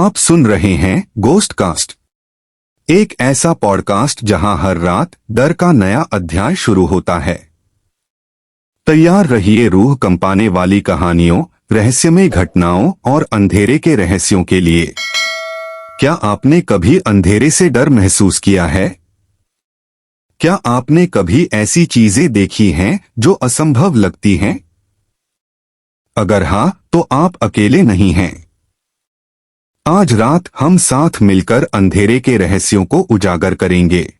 आप सुन रहे हैं गोस्ट कास्ट, एक ऐसा पॉडकास्ट जहां हर रात डर का नया अध्याय शुरू होता है। तैयार रहिए रूह कंपाने वाली कहानियों, रहस्यमय घटनाओं और अंधेरे के रहस्यों के लिए। क्या आपने कभी अंधेरे से डर महसूस किया है? क्या आपने कभी ऐसी चीजें देखी हैं जो असंभव लगती हैं? अगर हाँ, तो आप अकेले नहीं हैं। आज रात हम साथ मिलकर अंधेरे के रहस्यों को उजागर करेंगे।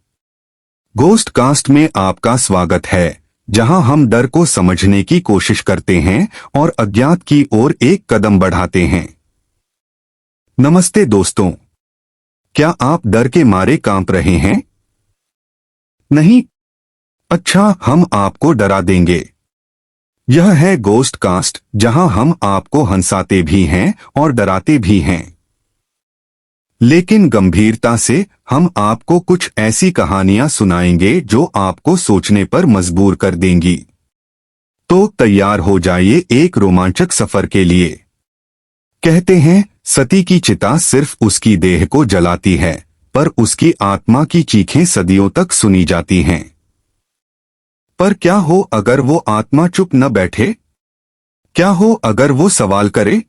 गोस्ट कास्ट में आपका स्वागत है, जहां हम डर को समझने की कोशिश करते हैं और अज्ञात की ओर एक कदम बढ़ाते हैं। नमस्ते दोस्तों, क्या आप डर के मारे कांप रहे हैं? नहीं? अच्छा, हम आपको डरा देंगे। यह है गोस्ट कास्ट, जहां हम आपको हंसाते भी हैं और डराते भी हैं। लेकिन गंभीरता से हम आपको कुछ ऐसी कहानियां सुनाएंगे जो आपको सोचने पर मजबूर कर देंगी। तो तैयार हो जाइए एक रोमांचक सफर के लिए। कहते हैं, सती की चिता सिर्फ उसकी देह को जलाती है, पर उसकी आत्मा की चीखें सदियों तक सुनी जाती हैं। पर क्या हो अगर वो आत्मा चुप न बैठे? क्या हो अगर वो सवाल करे?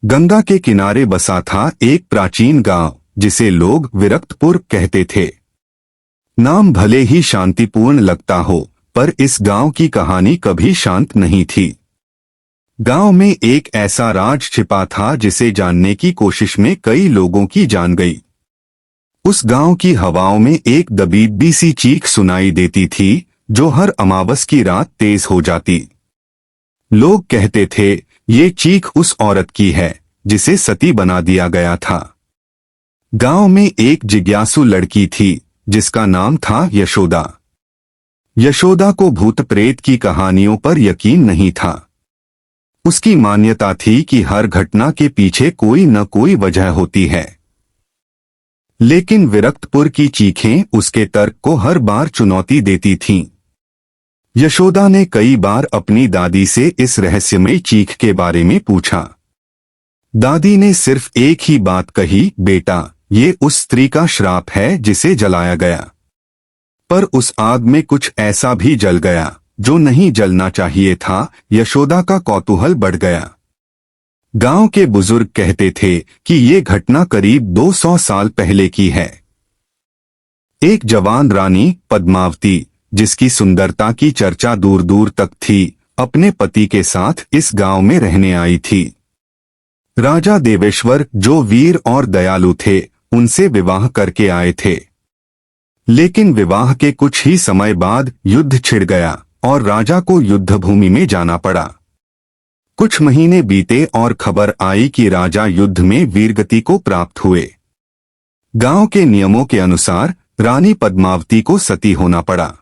गंगा के किनारे बसा था एक प्राचीन गांव, जिसे लोग विरक्तपुर कहते थे। नाम भले ही शांतिपूर्ण लगता हो, पर इस गांव की कहानी कभी शांत नहीं थी। गांव में एक ऐसा राज छिपा था जिसे जानने की कोशिश में कई लोगों की जान गई। उस गांव की हवाओं में एक दबीबी सी चीख सुनाई देती थी, जो हर अमावस की रात तेज हो जाती। लोग कहते थे, ये चीख उस औरत की है जिसे सती बना दिया गया था। गांव में एक जिज्ञासु लड़की थी जिसका नाम था यशोदा। यशोदा को भूत प्रेत की कहानियों पर यकीन नहीं था। उसकी मान्यता थी कि हर घटना के पीछे कोई न कोई वजह होती है। लेकिन विरक्तपुर की चीखें उसके तर्क को हर बार चुनौती देती थीं। यशोदा ने कई बार अपनी दादी से इस रहस्यमय चीख के बारे में पूछा। दादी ने सिर्फ एक ही बात कही, बेटा, ये उस स्त्री का श्राप है जिसे जलाया गया। पर उस आग में कुछ ऐसा भी जल गया जो नहीं जलना चाहिए था। यशोदा का कौतूहल बढ़ गया। गांव के बुजुर्ग कहते थे कि ये घटना करीब 200 साल पहले की है। एक जवान रानी पद्मावती, जिसकी सुंदरता की चर्चा दूर दूर तक थी, अपने पति के साथ इस गांव में रहने आई थी। राजा देवेश्वर, जो वीर और दयालु थे, उनसे विवाह करके आए थे। लेकिन विवाह के कुछ ही समय बाद युद्ध छिड़ गया और राजा को युद्ध भूमि में जाना पड़ा। कुछ महीने बीते और खबर आई कि राजा युद्ध में वीरगति को प्राप्त हुए। गांव के नियमों के अनुसार रानी पद्मावती को सती होना पड़ा।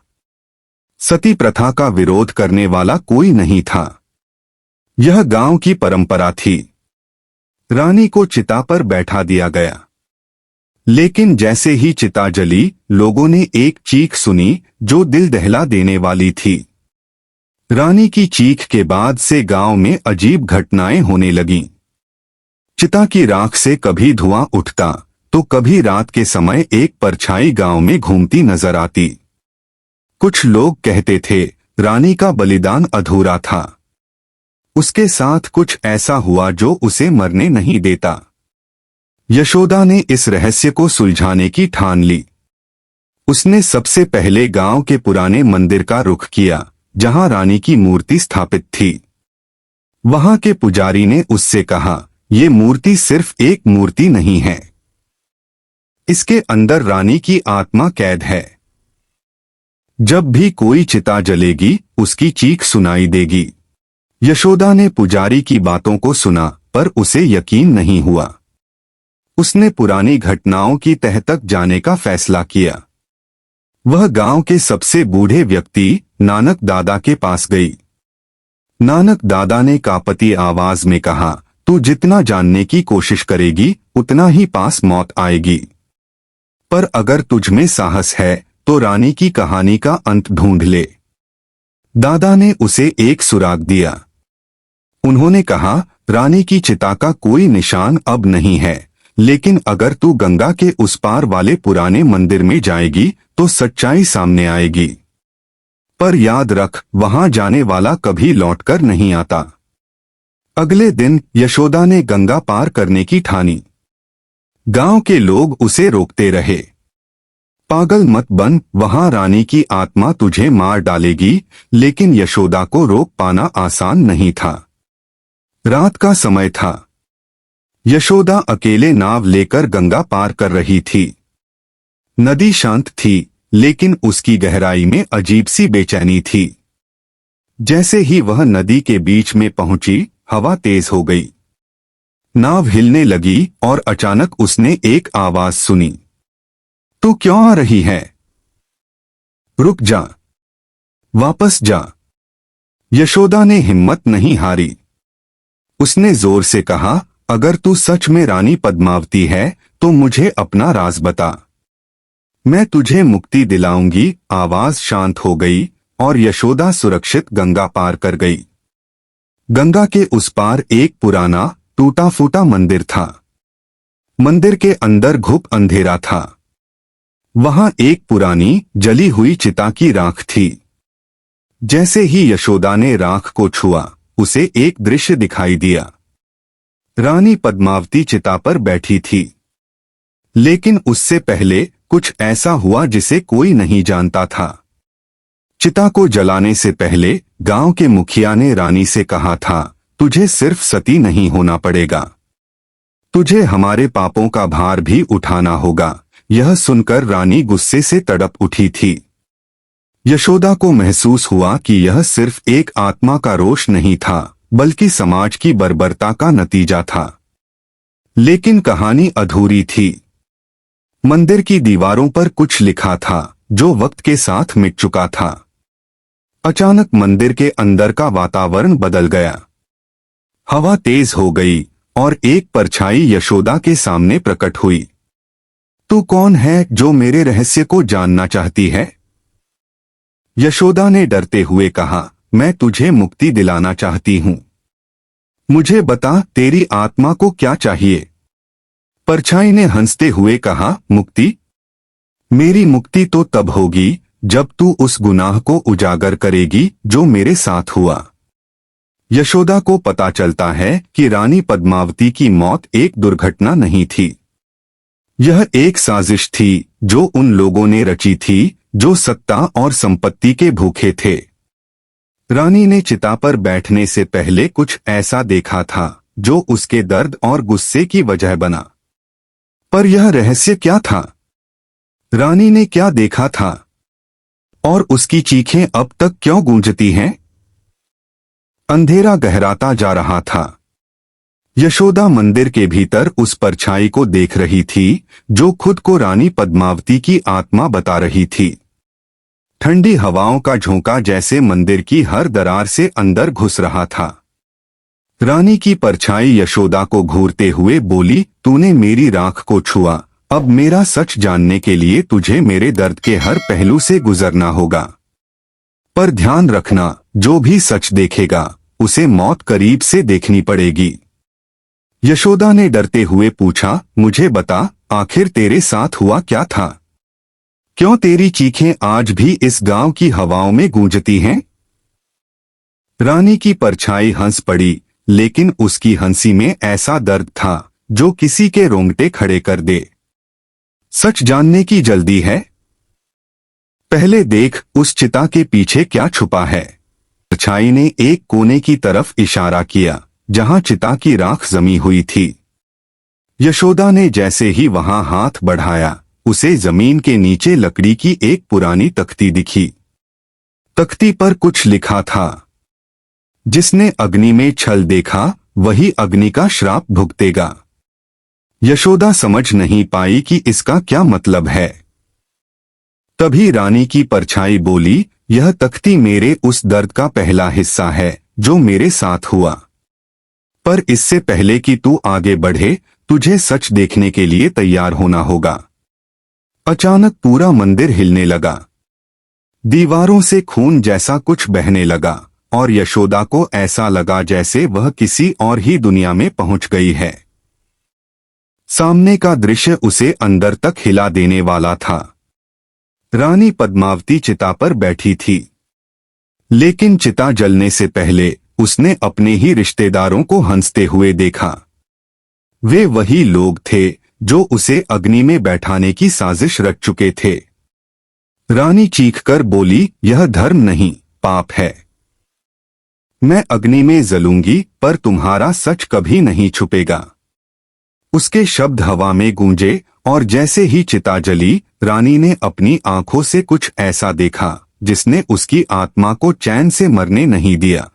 सती प्रथा का विरोध करने वाला कोई नहीं था। यह गांव की परंपरा थी। रानी को चिता पर बैठा दिया गया। लेकिन जैसे ही चिता जली, लोगों ने एक चीख सुनी जो दिल दहला देने वाली थी। रानी की चीख के बाद से गांव में अजीब घटनाएं होने लगीं। चिता की राख से कभी धुआं उठता, तो कभी रात के समय एक परछाई गांव में घूमती नजर आती। कुछ लोग कहते थे, रानी का बलिदान अधूरा था। उसके साथ कुछ ऐसा हुआ जो उसे मरने नहीं देता। यशोदा ने इस रहस्य को सुलझाने की ठान ली। उसने सबसे पहले गांव के पुराने मंदिर का रुख किया, जहां रानी की मूर्ति स्थापित थी। वहां के पुजारी ने उससे कहा, ये मूर्ति सिर्फ एक मूर्ति नहीं है। इसके अंदर रानी की आत्मा कैद है। जब भी कोई चिता जलेगी, उसकी चीख सुनाई देगी। यशोदा ने पुजारी की बातों को सुना, पर उसे यकीन नहीं हुआ। उसने पुरानी घटनाओं की तह तक जाने का फैसला किया। वह गांव के सबसे बूढ़े व्यक्ति नानक दादा के पास गई। नानक दादा ने कांपती आवाज में कहा, तू जितना जानने की कोशिश करेगी, उतना ही पास मौत आएगी। पर अगर तुझ में साहस है, तो रानी की कहानी का अंत ढूंढ ले। दादा ने उसे एक सुराग दिया। उन्होंने कहा, रानी की चिता का कोई निशान अब नहीं है, लेकिन अगर तू गंगा के उस पार वाले पुराने मंदिर में जाएगी तो सच्चाई सामने आएगी। पर याद रख, वहां जाने वाला कभी लौटकर नहीं आता। अगले दिन यशोदा ने गंगा पार करने की ठानी। गांव के लोग उसे रोकते रहे। पागल मत बन, वहां रानी की आत्मा तुझे मार डालेगी। लेकिन यशोदा को रोक पाना आसान नहीं था। रात का समय था। यशोदा अकेले नाव लेकर गंगा पार कर रही थी। नदी शांत थी, लेकिन उसकी गहराई में अजीब सी बेचैनी थी। जैसे ही वह नदी के बीच में पहुंची, हवा तेज हो गई। नाव हिलने लगी और अचानक उसने एक आवाज सुनी। तू क्यों आ रही है? रुक जा, वापस जा। यशोदा ने हिम्मत नहीं हारी। उसने जोर से कहा, अगर तू सच में रानी पद्मावती है तो मुझे अपना राज बता। मैं तुझे मुक्ति दिलाऊंगी। आवाज शांत हो गई और यशोदा सुरक्षित गंगा पार कर गई। गंगा के उस पार एक पुराना टूटा फूटा मंदिर था। मंदिर के अंदर घुप अंधेरा था। वहां एक पुरानी जली हुई चिता की राख थी। जैसे ही यशोदा ने राख को छुआ, उसे एक दृश्य दिखाई दिया। रानी पद्मावती चिता पर बैठी थी। लेकिन उससे पहले कुछ ऐसा हुआ जिसे कोई नहीं जानता था। चिता को जलाने से पहले गांव के मुखिया ने रानी से कहा था, तुझे सिर्फ सती नहीं होना पड़ेगा, तुझे हमारे पापों का भार भी उठाना होगा। यह सुनकर रानी गुस्से से तड़प उठी थी। यशोदा को महसूस हुआ कि यह सिर्फ एक आत्मा का रोष नहीं था, बल्कि समाज की बर्बरता का नतीजा था। लेकिन कहानी अधूरी थी। मंदिर की दीवारों पर कुछ लिखा था जो वक्त के साथ मिट चुका था। अचानक मंदिर के अंदर का वातावरण बदल गया। हवा तेज हो गई और एक परछाई यशोदा के सामने प्रकट हुई। तू कौन है जो मेरे रहस्य को जानना चाहती है? यशोदा ने डरते हुए कहा, मैं तुझे मुक्ति दिलाना चाहती हूं। मुझे बता, तेरी आत्मा को क्या चाहिए? परछाई ने हंसते हुए कहा, मुक्ति? मेरी मुक्ति तो तब होगी जब तू उस गुनाह को उजागर करेगी जो मेरे साथ हुआ। यशोदा को पता चलता है कि रानी पद्मावती की मौत एक दुर्घटना नहीं थी। यह एक साजिश थी जो उन लोगों ने रची थी जो सत्ता और संपत्ति के भूखे थे। रानी ने चिता पर बैठने से पहले कुछ ऐसा देखा था जो उसके दर्द और गुस्से की वजह बना। पर यह रहस्य क्या था? रानी ने क्या देखा था? और उसकी चीखें अब तक क्यों गूंजती हैं? अंधेरा गहराता जा रहा था। यशोदा मंदिर के भीतर उस परछाई को देख रही थी जो खुद को रानी पद्मावती की आत्मा बता रही थी। ठंडी हवाओं का झोंका जैसे मंदिर की हर दरार से अंदर घुस रहा था। रानी की परछाई यशोदा को घूरते हुए बोली, तूने मेरी राख को छुआ, अब मेरा सच जानने के लिए तुझे मेरे दर्द के हर पहलू से गुजरना होगा। पर ध्यान रखना, जो भी सच देखेगा उसे मौत करीब से देखनी पड़ेगी। यशोदा ने डरते हुए पूछा, मुझे बता, आखिर तेरे साथ हुआ क्या था? क्यों तेरी चीखें आज भी इस गांव की हवाओं में गूंजती हैं? रानी की परछाई हंस पड़ी, लेकिन उसकी हंसी में ऐसा दर्द था जो किसी के रोंगटे खड़े कर दे। सच जानने की जल्दी है? पहले देख उस चिता के पीछे क्या छुपा है। परछाई ने एक कोने की तरफ इशारा किया जहां चिता की राख जमी हुई थी। यशोदा ने जैसे ही वहां हाथ बढ़ाया, उसे जमीन के नीचे लकड़ी की एक पुरानी तख्ती दिखी। तख्ती पर कुछ लिखा था, जिसने अग्नि में छल देखा वही अग्नि का श्राप भुगतेगा। यशोदा समझ नहीं पाई कि इसका क्या मतलब है। तभी रानी की परछाई बोली, यह तख्ती मेरे उस दर्द का पहला हिस्सा है जो मेरे साथ हुआ। पर इससे पहले कि तू आगे बढ़े, तुझे सच देखने के लिए तैयार होना होगा। अचानक पूरा मंदिर हिलने लगा। दीवारों से खून जैसा कुछ बहने लगा और यशोदा को ऐसा लगा जैसे वह किसी और ही दुनिया में पहुंच गई है। सामने का दृश्य उसे अंदर तक हिला देने वाला था। रानी पद्मावती चिता पर बैठी थी, लेकिन चिता जलने से पहले उसने अपने ही रिश्तेदारों को हंसते हुए देखा। वे वही लोग थे जो उसे अग्नि में बैठाने की साजिश रच चुके थे। रानी चीखकर बोली, यह धर्म नहीं, पाप है। मैं अग्नि में जलूंगी, पर तुम्हारा सच कभी नहीं छुपेगा। उसके शब्द हवा में गूंजे और जैसे ही चिता जली, रानी ने अपनी आंखों से कुछ ऐसा देखा जिसने उसकी आत्मा को चैन से मरने नहीं दिया।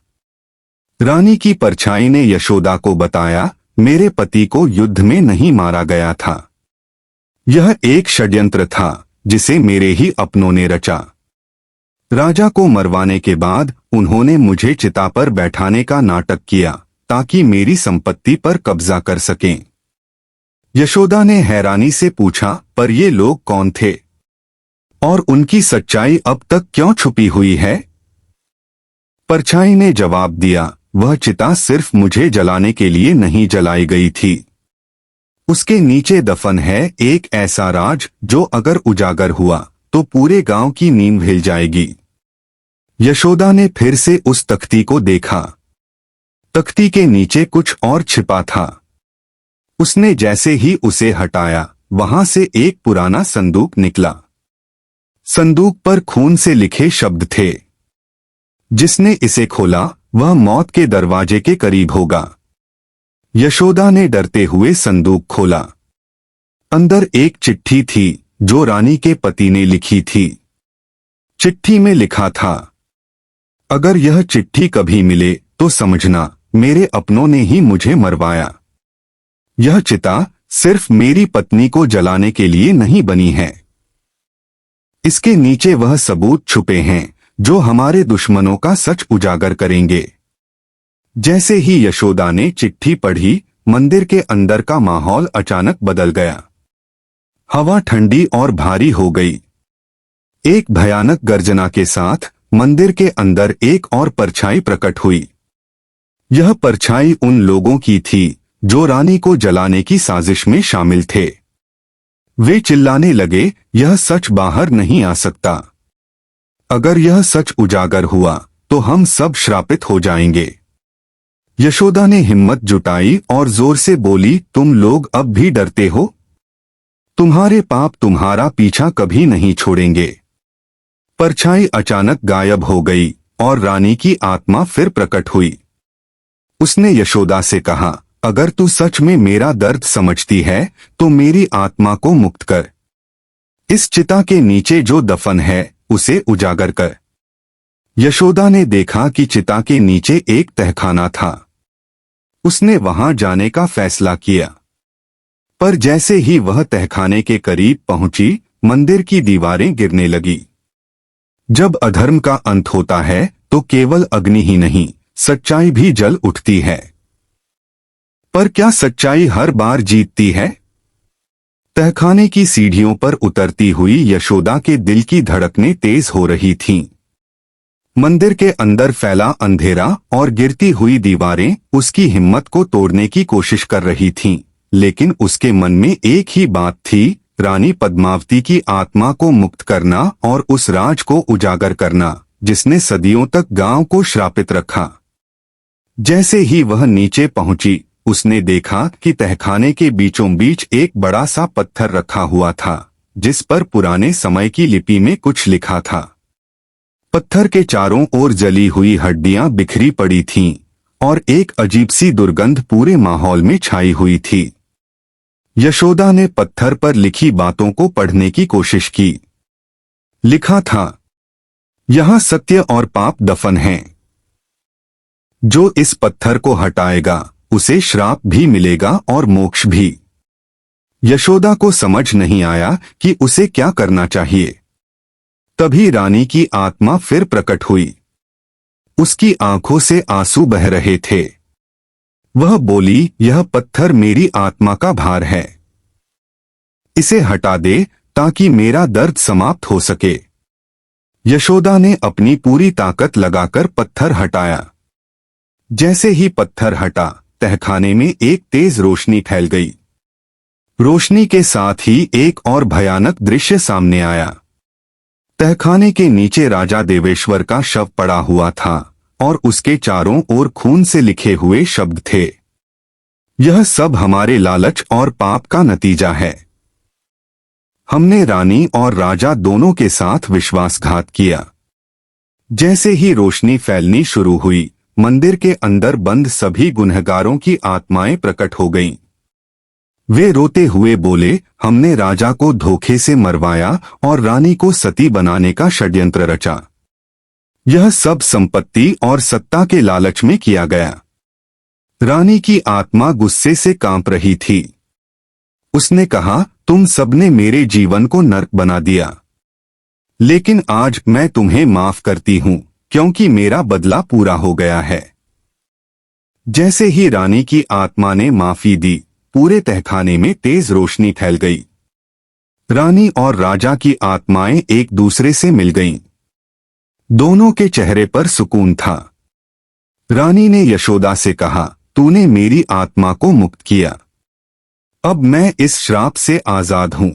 रानी की परछाई ने यशोदा को बताया, मेरे पति को युद्ध में नहीं मारा गया था। यह एक षड्यंत्र था जिसे मेरे ही अपनों ने रचा। राजा को मरवाने के बाद उन्होंने मुझे चिता पर बैठाने का नाटक किया ताकि मेरी संपत्ति पर कब्जा कर सकें। यशोदा ने हैरानी से पूछा, पर ये लोग कौन थे और उनकी सच्चाई अब तक क्यों छुपी हुई है? परछाई ने जवाब दिया, वह चिता सिर्फ मुझे जलाने के लिए नहीं जलाई गई थी। उसके नीचे दफन है एक ऐसा राज जो अगर उजागर हुआ तो पूरे गांव की नींद हिल जाएगी। यशोदा ने फिर से उस तख्ती को देखा। तख्ती के नीचे कुछ और छिपा था। उसने जैसे ही उसे हटाया, वहां से एक पुराना संदूक निकला। संदूक पर खून से लिखे शब्द थे। जिसने इसे खोला वह मौत के दरवाजे के करीब होगा। यशोदा ने डरते हुए संदूक खोला। अंदर एक चिट्ठी थी जो रानी के पति ने लिखी थी। चिट्ठी में लिखा था, अगर यह चिट्ठी कभी मिले तो समझना मेरे अपनों ने ही मुझे मरवाया। यह चिता सिर्फ मेरी पत्नी को जलाने के लिए नहीं बनी है। इसके नीचे वह सबूत छुपे हैं जो हमारे दुश्मनों का सच उजागर करेंगे। जैसे ही यशोदा ने चिट्ठी पढ़ी, मंदिर के अंदर का माहौल अचानक बदल गया। हवा ठंडी और भारी हो गई। एक भयानक गर्जना के साथ मंदिर के अंदर एक और परछाई प्रकट हुई। यह परछाई उन लोगों की थी जो रानी को जलाने की साजिश में शामिल थे। वे चिल्लाने लगे, यह सच बाहर नहीं आ सकता। अगर यह सच उजागर हुआ तो हम सब श्रापित हो जाएंगे। यशोदा ने हिम्मत जुटाई और जोर से बोली, तुम लोग अब भी डरते हो? तुम्हारे पाप तुम्हारा पीछा कभी नहीं छोड़ेंगे। परछाई अचानक गायब हो गई और रानी की आत्मा फिर प्रकट हुई। उसने यशोदा से कहा, अगर तू सच में मेरा दर्द समझती है तो मेरी आत्मा को मुक्त कर। इस चिता के नीचे जो दफन है उसे उजागर कर। यशोदा ने देखा कि चिता के नीचे एक तहखाना था। उसने वहां जाने का फैसला किया, पर जैसे ही वह तहखाने के करीब पहुंची, मंदिर की दीवारें गिरने लगी। जब अधर्म का अंत होता है तो केवल अग्नि ही नहीं, सच्चाई भी जल उठती है। पर क्या सच्चाई हर बार जीतती है? तहखाने की सीढ़ियों पर उतरती हुई यशोदा के दिल की धड़कनें तेज हो रही थीं। मंदिर के अंदर फैला अंधेरा और गिरती हुई दीवारें उसकी हिम्मत को तोड़ने की कोशिश कर रही थीं, लेकिन उसके मन में एक ही बात थी, रानी पद्मावती की आत्मा को मुक्त करना और उस राज को उजागर करना जिसने सदियों तक गांव को श्रापित रखा। जैसे ही वह नीचे पहुंची, उसने देखा कि तहखाने के बीचों बीच एक बड़ा सा पत्थर रखा हुआ था जिस पर पुराने समय की लिपि में कुछ लिखा था। पत्थर के चारों ओर जली हुई हड्डियां बिखरी पड़ी थीं और एक अजीब सी दुर्गंध पूरे माहौल में छाई हुई थी। यशोदा ने पत्थर पर लिखी बातों को पढ़ने की कोशिश की। लिखा था, यहाँ सत्य और पाप दफन हैं। जो इस पत्थर को हटाएगा उसे श्राप भी मिलेगा और मोक्ष भी। यशोदा को समझ नहीं आया कि उसे क्या करना चाहिए। तभी रानी की आत्मा फिर प्रकट हुई। उसकी आंखों से आंसू बह रहे थे। वह बोली, यह पत्थर मेरी आत्मा का भार है। इसे हटा दे ताकि मेरा दर्द समाप्त हो सके। यशोदा ने अपनी पूरी ताकत लगाकर पत्थर हटाया। जैसे ही पत्थर हटा, तहखाने में एक तेज रोशनी फैल गई। रोशनी के साथ ही एक और भयानक दृश्य सामने आया। तहखाने के नीचे राजा देवेश्वर का शव पड़ा हुआ था और उसके चारों ओर खून से लिखे हुए शब्द थे, यह सब हमारे लालच और पाप का नतीजा है। हमने रानी और राजा दोनों के साथ विश्वासघात किया। जैसे ही रोशनी फैलनी शुरू हुई, मंदिर के अंदर बंद सभी गुनहगारों की आत्माएं प्रकट हो गईं। वे रोते हुए बोले, हमने राजा को धोखे से मरवाया और रानी को सती बनाने का षड्यंत्र रचा। यह सब संपत्ति और सत्ता के लालच में किया गया। रानी की आत्मा गुस्से से कांप रही थी। उसने कहा, तुम सबने मेरे जीवन को नर्क बना दिया, लेकिन आज मैं तुम्हें माफ करती हूं क्योंकि मेरा बदला पूरा हो गया है। जैसे ही रानी की आत्मा ने माफी दी, पूरे तहखाने में तेज रोशनी फैल गई। रानी और राजा की आत्माएं एक दूसरे से मिल गईं। दोनों के चेहरे पर सुकून था। रानी ने यशोदा से कहा, तूने मेरी आत्मा को मुक्त किया, अब मैं इस श्राप से आजाद हूं।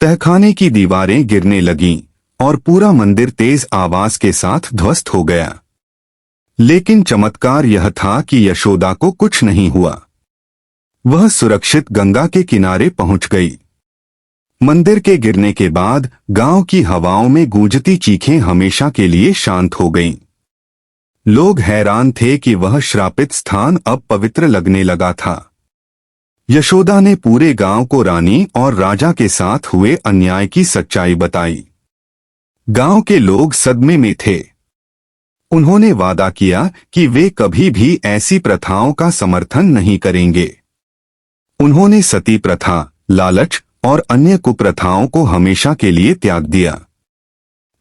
तहखाने की दीवारें गिरने लगीं और पूरा मंदिर तेज आवाज के साथ ध्वस्त हो गया। लेकिन चमत्कार यह था कि यशोदा को कुछ नहीं हुआ। वह सुरक्षित गंगा के किनारे पहुंच गई। मंदिर के गिरने के बाद गांव की हवाओं में गूंजती चीखें हमेशा के लिए शांत हो गईं। लोग हैरान थे कि वह श्रापित स्थान अब पवित्र लगने लगा था। यशोदा ने पूरे गांव को रानी और राजा के साथ हुए अन्याय की सच्चाई बताई। गांव के लोग सदमे में थे। उन्होंने वादा किया कि वे कभी भी ऐसी प्रथाओं का समर्थन नहीं करेंगे। उन्होंने सती प्रथा, लालच और अन्य कुप्रथाओं को हमेशा के लिए त्याग दिया।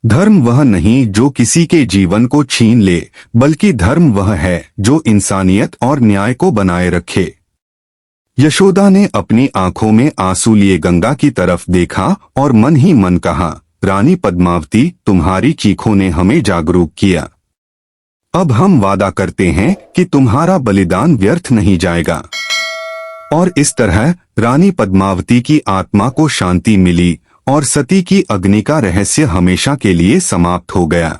धर्म वह नहीं जो किसी के जीवन को छीन ले, बल्कि धर्म वह है जो इंसानियत और न्याय को बनाए रखे। यशोदा ने अपनी आंखों में आंसू लिए गंगा की तरफ देखा और मन ही मन कहा, रानी पद्मावती, तुम्हारी चीखों ने हमें जागरूक किया। अब हम वादा करते हैं कि तुम्हारा बलिदान व्यर्थ नहीं जाएगा। और इस तरह रानी पद्मावती की आत्मा को शांति मिली और सती की अग्नि का रहस्य हमेशा के लिए समाप्त हो गया।